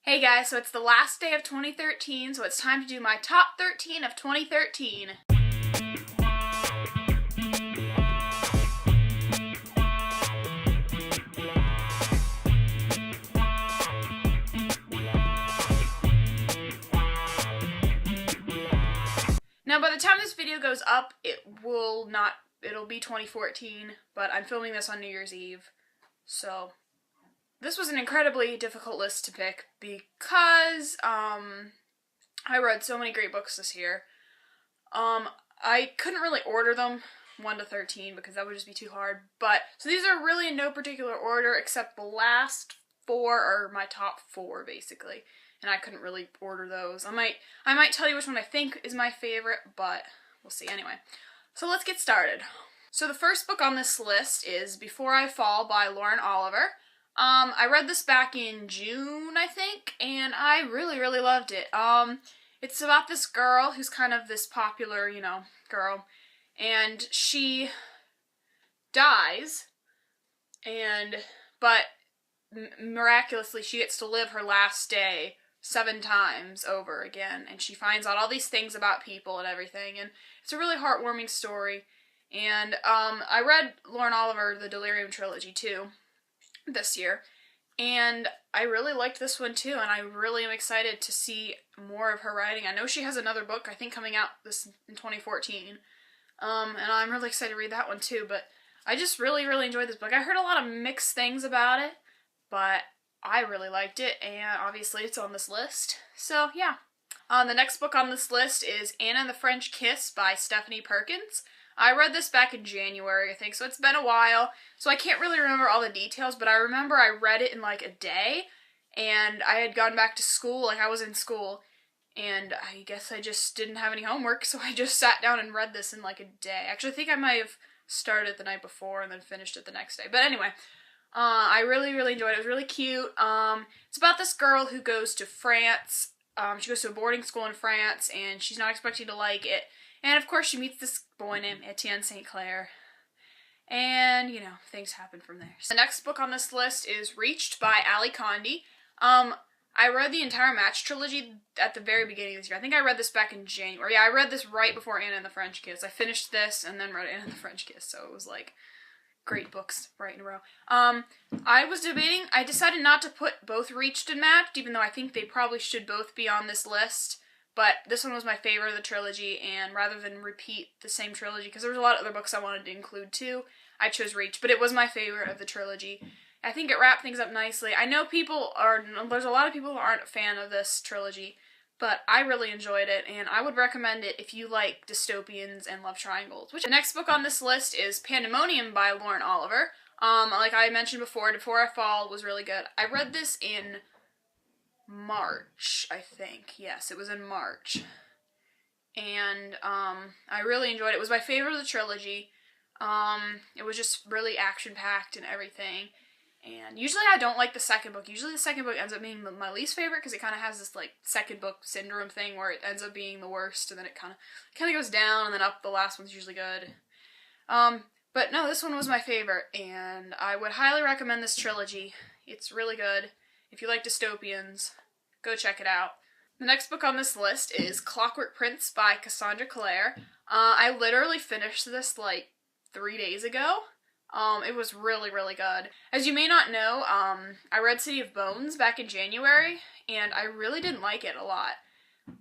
Hey guys, so it's the last day of 2013, so it's time to do my top 13 of 2013. Now by the time this video goes up, it'll be 2014, but I'm filming this on New Year's Eve, so this was an incredibly difficult list to pick because, I read so many great books this year. I couldn't really order them 1 to 13 because that would just be too hard, so these are really in no particular order except the last 4 are my top 4, basically, and I couldn't really order those. I might tell you which one I think is my favorite, but we'll see anyway. So let's get started. So the first book on this list is Before I Fall by Lauren Oliver. I read this back in June, I think, and I really, really loved it. It's about this girl who's kind of this popular, girl, and she dies, but miraculously she gets to live her last day 7 times over again, and she finds out all these things about people and everything, and it's a really heartwarming story. And I read Lauren Oliver, the Delirium trilogy, too, this year, and I really liked this one too, and I really am excited to see more of her writing. I know she has another book, I think, coming out in 2014, and I'm really excited to read that one too, but I just really, really enjoyed this book. I heard a lot of mixed things about it, but I really liked it, and obviously it's on this list, so yeah. The next book on this list is Anna and the French Kiss by Stephanie Perkins. I read this back in January, I think, so it's been a while, so I can't really remember all the details, but I remember I read it in like a day, and I had gone back to school, I was in school, and I guess I just didn't have any homework, so I just sat down and read this in like a day. Actually, I think I might have started the night before and then finished it the next day, but anyway, I really, really enjoyed it. It was really cute. It's about this girl who goes to France. She goes to a boarding school in France, and she's not expecting to like it. And of course she meets this boy named Etienne St. Clair. And, things happen from there. So the next book on this list is Reached by Ali Condie. I read the entire Match trilogy at the very beginning of this year. I think I read this back in January. Yeah, I read this right before Anna and the French Kiss. I finished this and then read Anna and the French Kiss, so it was like great books right in a row. I was debating. I decided not to put both Reached and Matched, even though I think they probably should both be on this list. But this one was my favorite of the trilogy, and rather than repeat the same trilogy, because there was a lot of other books I wanted to include too, I chose Reach, but it was my favorite of the trilogy. I think it wrapped things up nicely. I know there's a lot of people who aren't a fan of this trilogy, but I really enjoyed it, and I would recommend it if you like dystopians and love triangles. The next book on this list is Pandemonium by Lauren Oliver. Like I mentioned before I Fall was really good. I read this in March, I think. Yes, it was in March. And I really enjoyed it. It was my favorite of the trilogy. It was just really action-packed and everything. And usually I don't like the second book. Usually the second book ends up being my least favorite because it kind of has this like second book syndrome thing where it ends up being the worst, and then it kind of goes down and then up. The last one's usually good. But no, this one was my favorite, and I would highly recommend this trilogy. It's really good. If you like dystopians, go check it out. The next book on this list is Clockwork Prince by Cassandra Clare. I literally finished this like 3 days ago. It was really, really good. As you may not know, I read City of Bones back in January, and I really didn't like it a lot.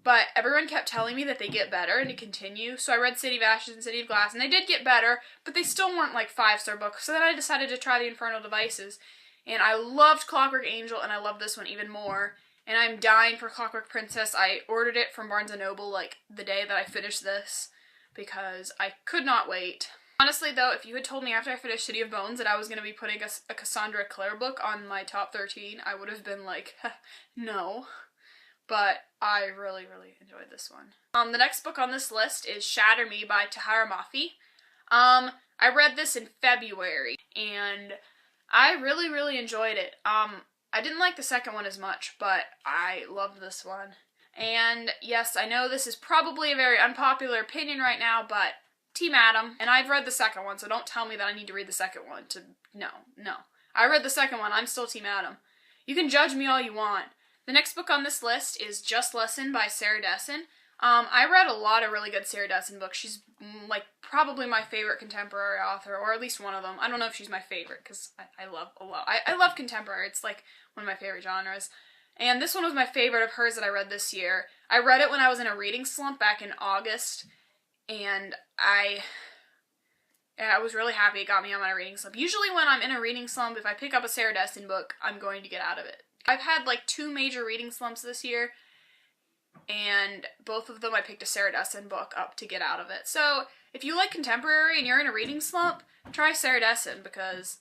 But everyone kept telling me that they get better and to continue, so I read City of Ashes and City of Glass, and they did get better, but they still weren't like 5-star books, so then I decided to try The Infernal Devices. And I loved Clockwork Angel, and I love this one even more. And I'm dying for Clockwork Princess. I ordered it from Barnes & Noble like the day that I finished this because I could not wait. Honestly, though, if you had told me after I finished City of Bones that I was going to be putting a Cassandra Clare book on my top 13, I would have been like, no. But I really, really enjoyed this one. The next book on this list is Shatter Me by Tahereh Mafi. I read this in February, and I really, really enjoyed it. I didn't like the second one as much, but I loved this one. And yes, I know this is probably a very unpopular opinion right now, but Team Adam, and I've read the second one, so don't tell me that I need to read the second one no. I read the second one, I'm still Team Adam. You can judge me all you want. The next book on this list is Just Listen by Sarah Dessen. I read a lot of really good Sarah Dessen books. She's like probably my favorite contemporary author, or at least one of them. I don't know if she's my favorite because I love a lot. I love contemporary. It's like one of my favorite genres. And this one was my favorite of hers that I read this year. I read it when I was in a reading slump back in August, and I was really happy it got me on my reading slump. Usually when I'm in a reading slump, if I pick up a Sarah Dessen book, I'm going to get out of it. I've had like 2 major reading slumps this year, and both of them I picked a Sarah Dessen book up to get out of it. So if you like contemporary and you're in a reading slump, try Sarah Dessen because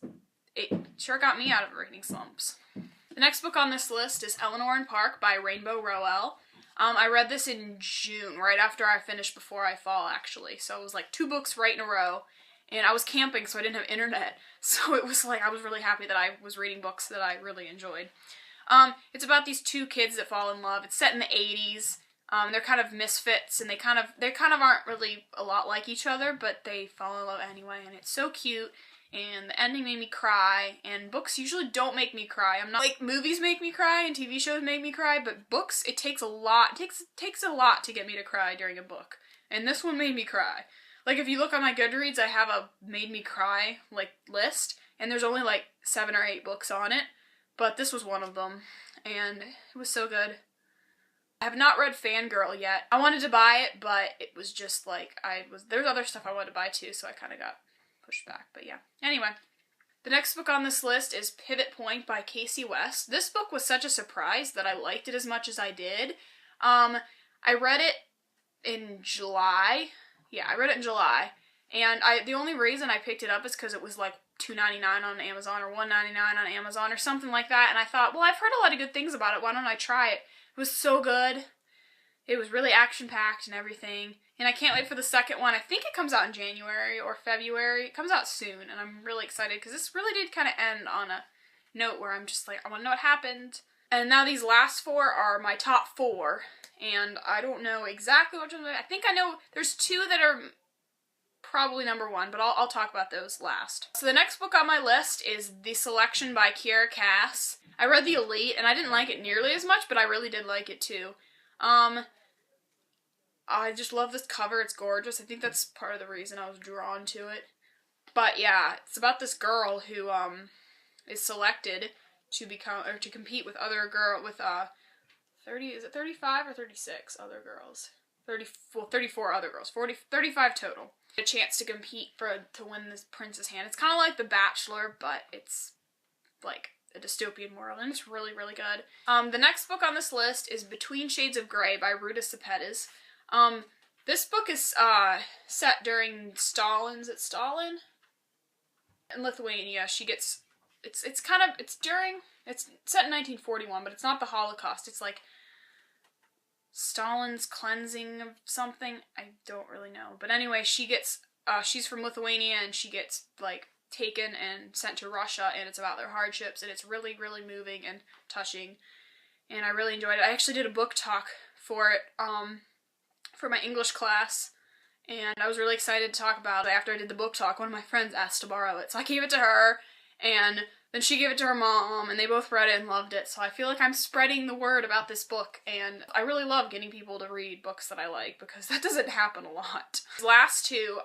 it sure got me out of reading slumps. The next book on this list is Eleanor and Park by Rainbow Rowell. I read this in June, right after I finished Before I Fall, actually. So it was like 2 books right in a row. And I was camping, so I didn't have internet. So it was like, I was really happy that I was reading books that I really enjoyed. It's about these 2 kids that fall in love. It's set in the 80s. They're kind of misfits, and they kind of aren't really a lot like each other, but they fall in love anyway, and it's so cute. And the ending made me cry, and books usually don't make me cry. I'm not like, movies make me cry and TV shows make me cry, but books, it takes a lot. It takes a lot to get me to cry during a book. And this one made me cry. Like, if you look on my Goodreads, I have a made me cry, like, list, and there's only like 7 or 8 books on it, but this was one of them, and it was so good. I have not read Fangirl yet. I wanted to buy it, but it was just like, there's other stuff I wanted to buy too, so I kind of got pushed back, but yeah. Anyway, the next book on this list is Pivot Point by Casey West. This book was such a surprise that I liked it as much as I did. I read it in July. Yeah, I read it in July, and the only reason I picked it up is because it was like $2.99 on Amazon or $1.99 on Amazon or something like that, and I thought, well, I've heard a lot of good things about it, why don't I try it? It was so good. It was really action-packed and everything, and I can't wait for the second one. I think it comes out in January or February. It comes out soon, and I'm really excited because this really did kind of end on a note where I'm just like, I want to know what happened. And now these last 4 are my top 4, and I don't know exactly which one. I think I know there's 2 that are probably number 1, but I'll talk about those last. So the next book on my list is The Selection by Kiera Cass. I read The Elite, and I didn't like it nearly as much, but I really did like it too. I just love this cover. It's gorgeous. I think that's part of the reason I was drawn to it. But yeah, it's about this girl who is selected to compete with 35 or 36 other girls. 34 other girls. 35 total. A chance to compete to win this prince's hand. It's kind of like The Bachelor, but it's like a dystopian world, and it's really, really good. The next book on this list is Between Shades of Grey by Ruta Sepetys. This book is set during Stalin? In Lithuania. It's set in 1941, but it's not the Holocaust. It's like Stalin's cleansing of something. I don't really know. But anyway, she's from Lithuania, and she gets like taken and sent to Russia, and it's about their hardships, and it's really, really moving and touching, and I really enjoyed it. I actually did a book talk for it, for my English class, and I was really excited to talk about it. After I did the book talk, one of my friends asked to borrow it, so I gave it to her, and then she gave it to her mom, and they both read it and loved it, so I feel like I'm spreading the word about this book, and I really love getting people to read books that I like, because that doesn't happen a lot. The last 2,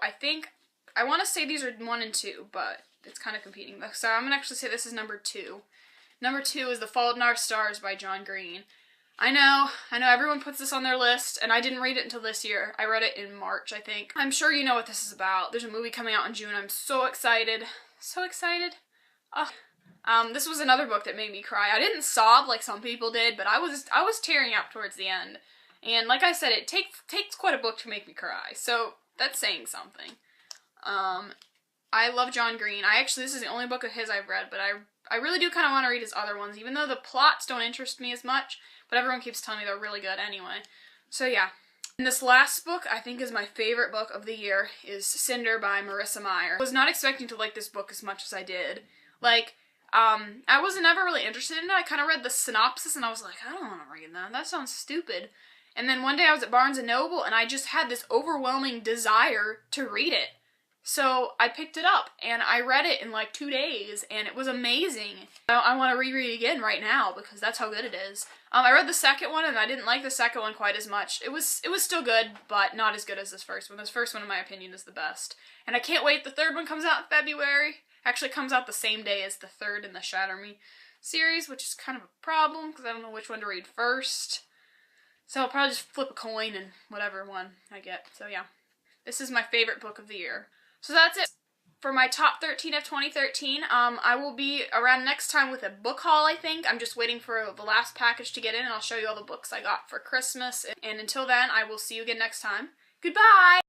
I want to say these are 1 and 2, but it's kind of competing. So I'm going to actually say this is number 2. Number 2 is The Fault in Our Stars by John Green. I know everyone puts this on their list, and I didn't read it until this year. I read it in March, I think. I'm sure you know what this is about. There's a movie coming out in June. I'm so excited. So excited. This was another book that made me cry. I didn't sob like some people did, but I was tearing up towards the end. And like I said, it takes quite a book to make me cry. So that's saying something. I love John Green. This is the only book of his I've read, but I really do kind of want to read his other ones, even though the plots don't interest me as much, but everyone keeps telling me they're really good anyway. So yeah. And this last book, I think is my favorite book of the year, is Cinder by Marissa Meyer. I was not expecting to like this book as much as I did. Like, I was never really interested in it. I kind of read the synopsis and I was like, I don't want to read that. That sounds stupid. And then one day I was at Barnes & Noble and I just had this overwhelming desire to read it. So I picked it up and I read it in like 2 days and it was amazing. I want to reread it again right now because that's how good it is. I read the second one and I didn't like the second one quite as much. It was still good, but not as good as this first one. This first one, in my opinion, is the best. And I can't wait. The third one comes out in February. Actually, it comes out the same day as the third in the Shatter Me series, which is kind of a problem because I don't know which one to read first. So I'll probably just flip a coin and whatever one I get. So yeah, this is my favorite book of the year. So that's it for my top 13 of 2013. I will be around next time with a book haul, I think. I'm just waiting for the last package to get in, and I'll show you all the books I got for Christmas. And until then, I will see you again next time. Goodbye!